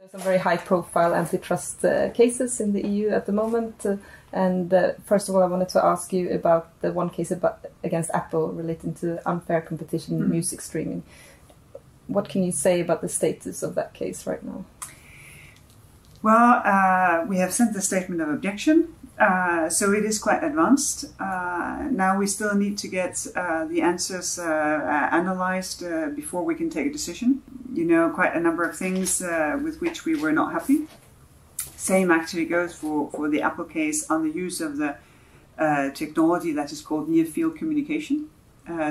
There's some very high-profile antitrust cases in the EU at the moment. First of all, I wanted to ask you about the one case against Apple relating to unfair competition in music streaming. What can you say about the status of that case right now? Well, we have sent the statement of objection, so it is quite advanced. Now we still need to get the answers analyzed before we can take a decision. You know, quite a number of things with which we were not happy. Same actually goes for the Apple case on the use of the technology that is called near-field communication.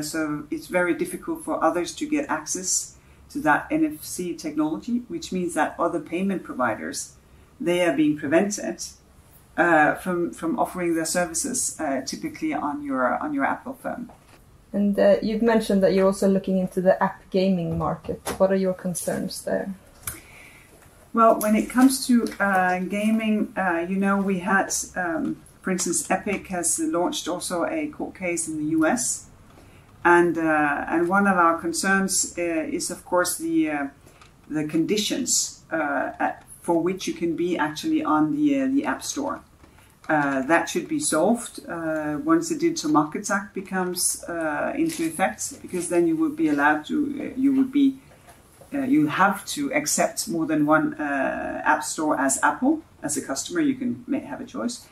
So it's very difficult for others to get access to that NFC technology, which means that other payment providers, they are being prevented from offering their services typically on your Apple phone. And you've mentioned that you're also looking into the app gaming market. What are your concerns there? Well, when it comes to gaming, you know, we had, for instance, Epic has launched also a court case in the US. And one of our concerns is, of course, the conditions for which you can be actually on the App Store. That should be solved once the Digital Markets Act becomes into effect, because then you would be allowed to, you have to accept more than one App Store as Apple. As a customer, you can have a choice.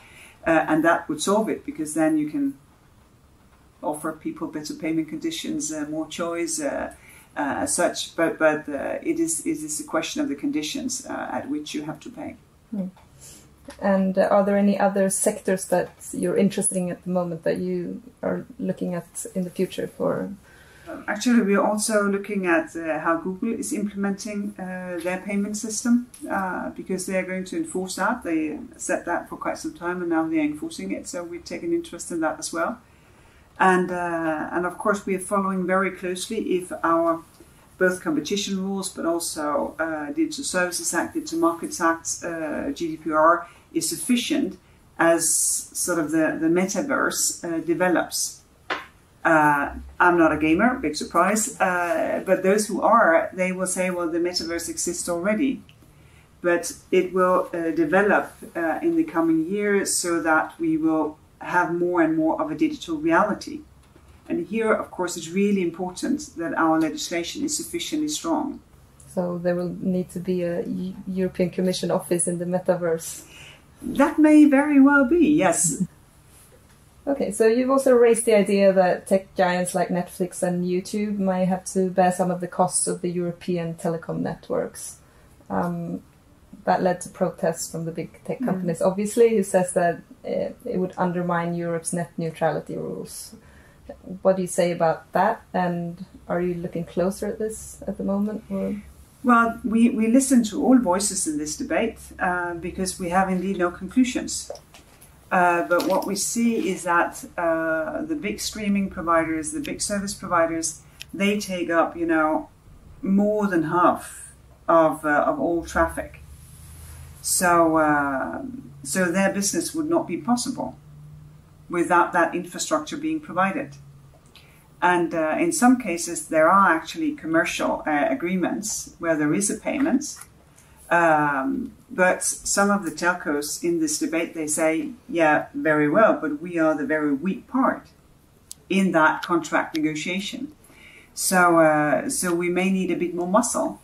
And that would solve it, because then you can offer people better payment conditions, more choice as such. But it is a question of the conditions at which you have to pay. Mm. And are there any other sectors that you're interested in at the moment that you are looking at in the future for? Actually, we're also looking at how Google is implementing their payment system, because they are going to enforce that. They said that for quite some time, and now they're enforcing it. So we take an interest in that as well. And of course, we are following very closely if our both competition rules, but also Digital Services Act, Digital Markets Act, GDPR is sufficient as sort of the Metaverse develops. I'm not a gamer, big surprise, but those who are, they will say, well, the Metaverse exists already. But it will develop in the coming years so that we will have more and more of a digital reality. And here, of course, it's really important that our legislation is sufficiently strong. So there will need to be a European Commission office in the Metaverse. That may very well be, yes. Okay, so you've also raised the idea that tech giants like Netflix and YouTube may have to bear some of the costs of the European telecom networks. That led to protests from the big tech companies, obviously, who says that it would undermine Europe's net neutrality rules. What do you say about that? And are you looking closer at this at the moment? Or? Well, we listen to all voices in this debate because we have indeed no conclusions. But what we see is that the big streaming providers, the big service providers, they take up, you know, more than half of all traffic. So their business would not be possible without that infrastructure being provided. And in some cases, there are actually commercial agreements where there is a payment. But some of the telcos in this debate, they say, yeah, very well, but we are the very weak part in that contract negotiation. So we may need a bit more muscle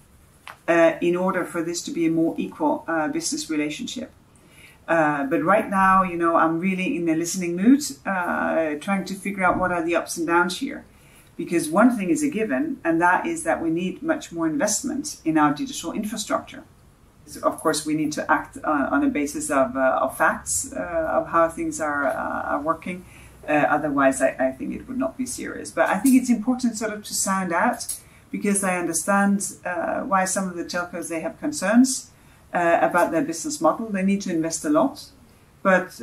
in order for this to be a more equal business relationship. But right now, you know, I'm really in a listening mood, trying to figure out what are the ups and downs here. Because one thing is a given, and that is that we need much more investment in our digital infrastructure. Of course, we need to act on a basis of facts, of how things are working. Otherwise, I think it would not be serious. But I think it's important sort of to sound out, because I understand why some of the telcos, they have concerns about their business model. They need to invest a lot, but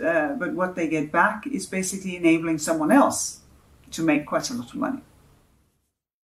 what they get back is basically enabling someone else to make quite a lot of money.